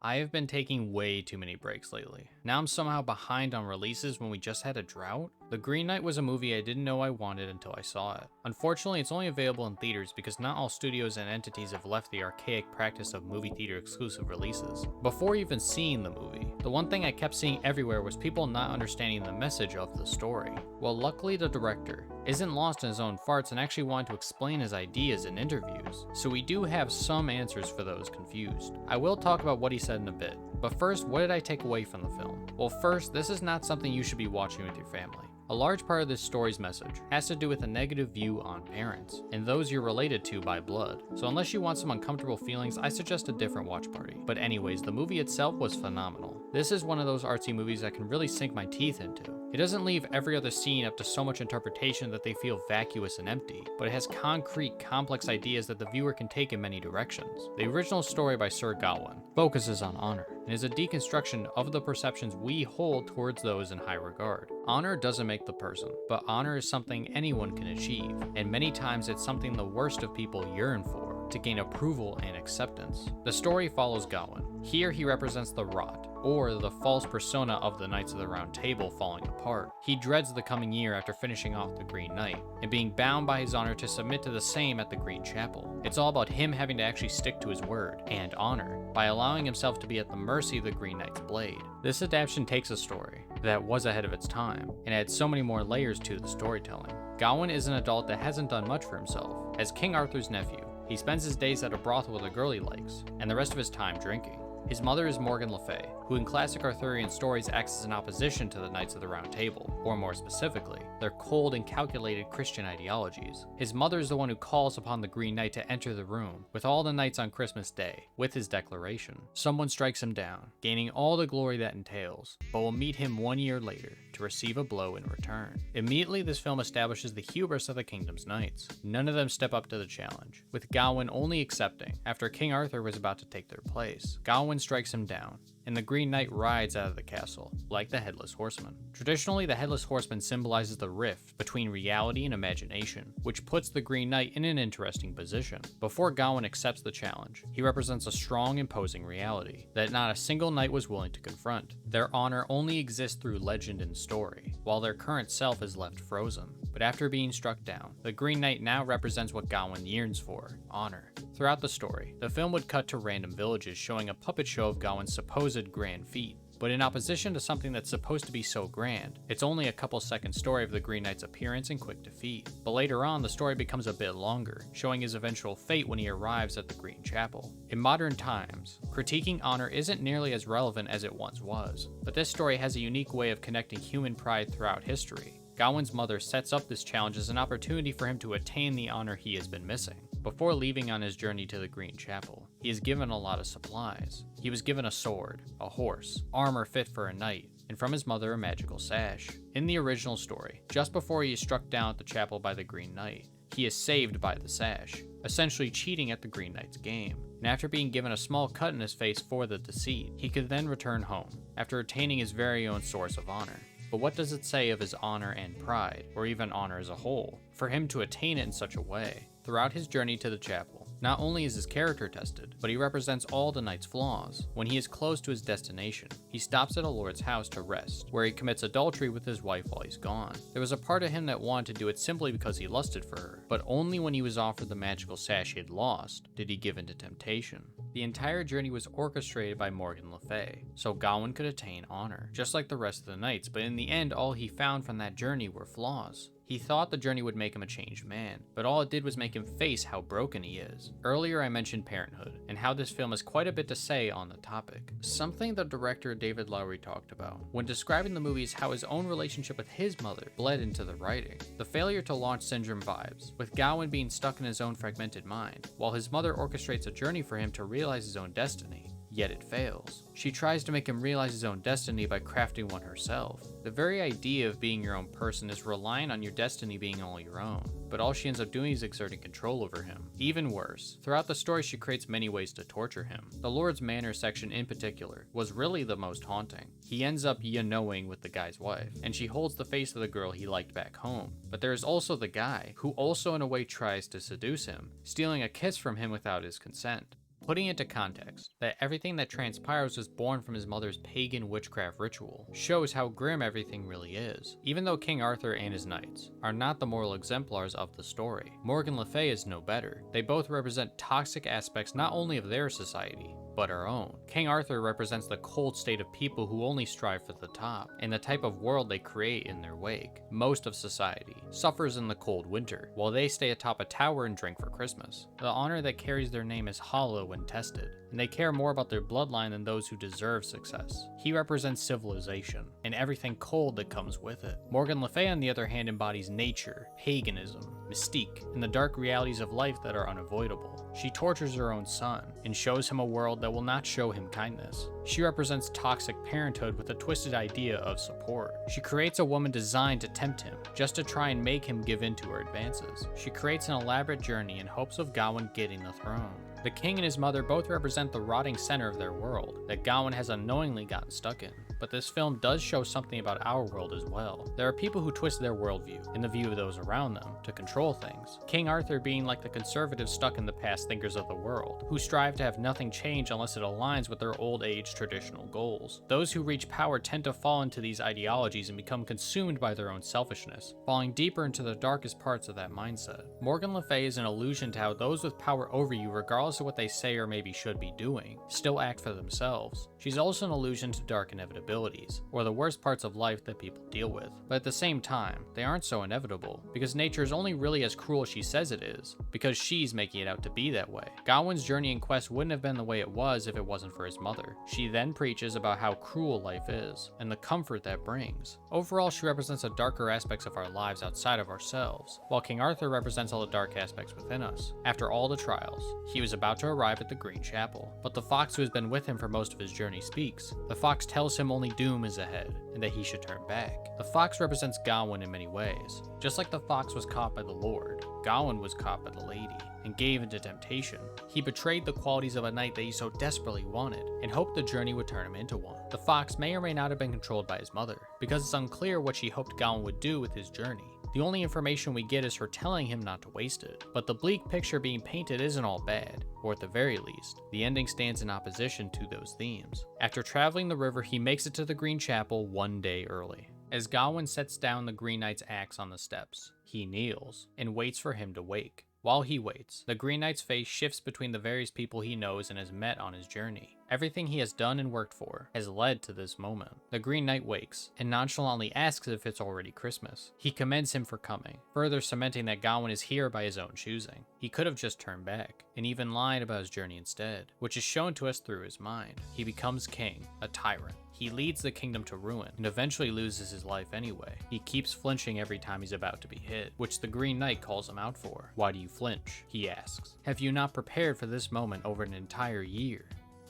I have been taking way too many breaks lately. Now I'm somehow behind on releases when we just had a drought? The Green Knight was a movie I didn't know I wanted until I saw it. Unfortunately, it's only available in theaters because not all studios and entities have left the archaic practice of movie theater exclusive releases. Before even seeing the movie, the one thing I kept seeing everywhere was people not understanding the message of the story. Well, luckily the director isn't lost in his own farts and actually wanted to explain his ideas in interviews, so we do have some answers for those confused. I will talk about what he said in a bit, but first, what did I take away from the film? Well, first, this is not something you should be watching with your family. A large part of this story's message has to do with a negative view on parents, and those you're related to by blood. So unless you want some uncomfortable feelings, I suggest a different watch party. But anyways, the movie itself was phenomenal. This is one of those artsy movies I can really sink my teeth into. It doesn't leave every other scene up to so much interpretation that they feel vacuous and empty, but it has concrete, complex ideas that the viewer can take in many directions. The original story by Sir Gawain focuses on honor, and is a deconstruction of the perceptions we hold towards those in high regard. Honor doesn't make the person, but honor is something anyone can achieve, and many times it's something the worst of people yearn for, to gain approval and acceptance. The story follows Gawain. Here he represents the rot, or the false persona of the Knights of the Round Table falling apart. He dreads the coming year after finishing off the Green Knight, and being bound by his honor to submit to the same at the Green Chapel. It's all about him having to actually stick to his word, and honor, by allowing himself to be at the mercy of the Green Knight's blade. This adaptation takes a story that was ahead of its time, and adds so many more layers to the storytelling. Gawain is an adult that hasn't done much for himself. As King Arthur's nephew, he spends his days at a brothel with a girl he likes, and the rest of his time drinking. His mother is Morgan Le Fay, who in classic Arthurian stories acts as an opposition to the Knights of the Round Table, or more specifically, their cold and calculated Christian ideologies. His mother is the one who calls upon the Green Knight to enter the room with all the knights on Christmas Day, with his declaration. Someone strikes him down, gaining all the glory that entails, but will meet him 1 year later to receive a blow in return. Immediately, this film establishes the hubris of the kingdom's knights. None of them step up to the challenge, with Gawain only accepting after King Arthur was about to take their place. Gawain strikes him down, and the Green Knight rides out of the castle, like the Headless Horseman. Traditionally, the Headless Horseman symbolizes the rift between reality and imagination, which puts the Green Knight in an interesting position. Before Gawain accepts the challenge, he represents a strong, imposing reality that not a single knight was willing to confront. Their honor only exists through legend and story, while their current self is left frozen. But after being struck down, the Green Knight now represents what Gawain yearns for: honor. Throughout the story, the film would cut to random villages showing a puppet show of Gawain's supposed grand feat. But in opposition to something that's supposed to be so grand, it's only a couple seconds story of the Green Knight's appearance and quick defeat. But later on, the story becomes a bit longer, showing his eventual fate when he arrives at the Green Chapel. In modern times, critiquing honor isn't nearly as relevant as it once was, but this story has a unique way of connecting human pride throughout history. Gawain's mother sets up this challenge as an opportunity for him to attain the honor he has been missing. Before leaving on his journey to the Green Chapel, he is given a lot of supplies. He was given a sword, a horse, armor fit for a knight, and from his mother a magical sash. In the original story, just before he is struck down at the chapel by the Green Knight, he is saved by the sash, essentially cheating at the Green Knight's game. And after being given a small cut in his face for the deceit, he could then return home, after attaining his very own source of honor. But what does it say of his honor and pride, or even honor as a whole, for him to attain it in such a way? Throughout his journey to the chapel, not only is his character tested, but he represents all the knight's flaws. When he is close to his destination, he stops at a lord's house to rest, where he commits adultery with his wife while he's gone. There was a part of him that wanted to do it simply because he lusted for her, but only when he was offered the magical sash he had lost did he give in to temptation. The entire journey was orchestrated by Morgan Le Fay, so Gawain could attain honor, just like the rest of the knights, but in the end all he found from that journey were flaws. He thought the journey would make him a changed man, but all it did was make him face how broken he is. Earlier I mentioned parenthood, and how this film has quite a bit to say on the topic. Something the director David Lowery talked about when describing the movie is how his own relationship with his mother bled into the writing. The failure to launch syndrome vibes, with Gawain being stuck in his own fragmented mind, while his mother orchestrates a journey for him to realize his own destiny. Yet it fails. She tries to make him realize his own destiny by crafting one herself. The very idea of being your own person is relying on your destiny being all your own, but all she ends up doing is exerting control over him. Even worse, throughout the story she creates many ways to torture him. The Lord's Manor section in particular was really the most haunting. He ends up knowing with the guy's wife, and she holds the face of the girl he liked back home. But there is also the guy, who also in a way tries to seduce him, stealing a kiss from him without his consent. Putting into context, that everything that transpires was born from his mother's pagan witchcraft ritual shows how grim everything really is. Even though King Arthur and his knights are not the moral exemplars of the story, Morgan Le Fay is no better. They both represent toxic aspects not only of their society, but our own. King Arthur represents the cold state of people who only strive for the top, and the type of world they create in their wake. Most of society suffers in the cold winter, while they stay atop a tower and drink for Christmas. The honor that carries their name is hollow when tested, and they care more about their bloodline than those who deserve success. He represents civilization, and everything cold that comes with it. Morgan Le Fay, on the other hand, embodies nature, paganism, mystique, and the dark realities of life that are unavoidable. She tortures her own son, and shows him a world that will not show him kindness. She represents toxic parenthood with a twisted idea of support. She creates a woman designed to tempt him, just to try and make him give in to her advances. She creates an elaborate journey in hopes of Gawain getting the throne. The king and his mother both represent the rotting center of their world that Gawain has unknowingly gotten stuck in. But this film does show something about our world as well. There are people who twist their worldview, in the view of those around them, to control things. King Arthur being like the conservatives stuck in the past thinkers of the world, who strive to have nothing change unless it aligns with their old age traditional goals. Those who reach power tend to fall into these ideologies and become consumed by their own selfishness, falling deeper into the darkest parts of that mindset. Morgan Le Fay is an allusion to how those with power over you, regardless of what they say or maybe should be doing, still act for themselves. She's also an allusion to dark inevitabilities, or the worst parts of life that people deal with. But at the same time, they aren't so inevitable, because nature is only really as cruel as she says it is, because she's making it out to be that way. Gawain's journey and quest wouldn't have been the way it was if it wasn't for his mother. She then preaches about how cruel life is, and the comfort that brings. Overall, she represents the darker aspects of our lives outside of ourselves, while King Arthur represents all the dark aspects within us. After all the trials, he was about to arrive at the Green Chapel, but the fox who has been with him for most of his journey speaks. The fox tells him only doom is ahead, and that he should turn back. The fox represents Gawain in many ways. Just like the fox was caught by the Lord, Gawain was caught by the lady, and gave into temptation. He betrayed the qualities of a knight that he so desperately wanted, and hoped the journey would turn him into one. The fox may or may not have been controlled by his mother, because it's unclear what she hoped Gawain would do with his journey. The only information we get is her telling him not to waste it. But the bleak picture being painted isn't all bad, or at the very least, the ending stands in opposition to those themes. After traveling the river, he makes it to the Green Chapel one day early. As Gawain sets down the Green Knight's axe on the steps, he kneels and waits for him to wake. While he waits, the Green Knight's face shifts between the various people he knows and has met on his journey. Everything he has done and worked for has led to this moment. The Green Knight wakes and nonchalantly asks if it's already Christmas. He commends him for coming, further cementing that Gawain is here by his own choosing. He could have just turned back, and even lied about his journey instead, which is shown to us through his mind. He becomes king, a tyrant. He leads the kingdom to ruin, and eventually loses his life anyway. He keeps flinching every time he's about to be hit, which the Green Knight calls him out for. Why do you flinch? He asks. Have you not prepared for this moment over an entire year?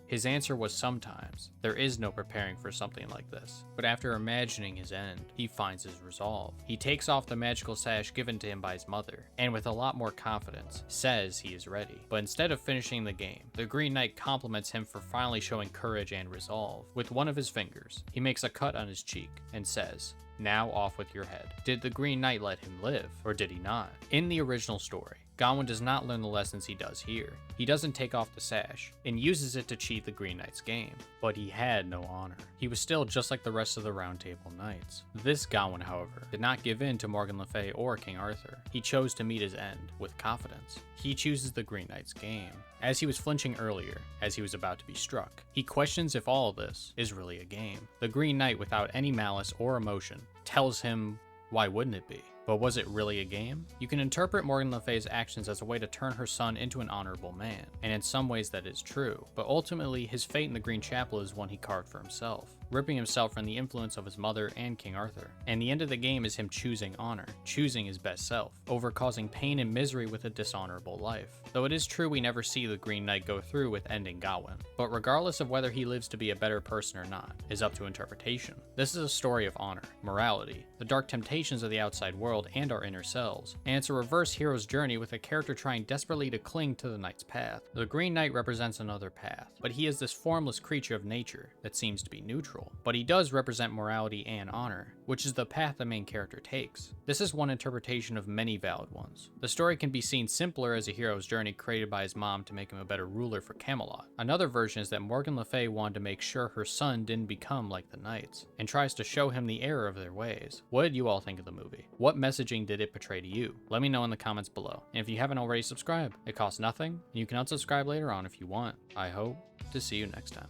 His answer was sometimes. There is no preparing for something like this. But after imagining his end, he finds his resolve. He takes off the magical sash given to him by his mother, and with a lot more confidence, says he is ready. But instead of finishing the game, the Green Knight compliments him for finally showing courage and resolve. With one of his fingers, he makes a cut on his cheek and says, "Now off with your head." Did the Green Knight let him live, or did he not? In the original story, Gawain does not learn the lessons he does here. He doesn't take off the sash, and uses it to cheat the Green Knight's game. But he had no honor. He was still just like the rest of the Round Table Knights. This Gawain, however, did not give in to Morgan Le Fay or King Arthur. He chose to meet his end with confidence. He chooses the Green Knight's game. As he was flinching earlier, as he was about to be struck, he questions if all of this is really a game. The Green Knight, without any malice or emotion, tells him, why wouldn't it be? But was it really a game? You can interpret Morgan Le Fay's actions as a way to turn her son into an honorable man, and in some ways that is true, but ultimately his fate in the Green Chapel is one he carved for himself, ripping himself from the influence of his mother and King Arthur. And the end of the game is him choosing honor, choosing his best self, over causing pain and misery with a dishonorable life. Though it is true we never see the Green Knight go through with ending Gawain, but regardless of whether he lives to be a better person or not, is up to interpretation. This is a story of honor, morality, the dark temptations of the outside world, and our inner selves, and it's a reverse hero's journey with a character trying desperately to cling to the knight's path. The Green Knight represents another path, but he is this formless creature of nature that seems to be neutral. moral, but he does represent morality and honor, which is the path the main character takes. This is one interpretation of many valid ones. The story can be seen simpler as a hero's journey created by his mom to make him a better ruler for Camelot. Another version is that Morgan Le Fay wanted to make sure her son didn't become like the knights, and tries to show him the error of their ways. What did you all think of the movie? What messaging did it portray to you? Let me know in the comments below. And if you haven't already subscribed, it costs nothing, and you can unsubscribe later on if you want. I hope to see you next time.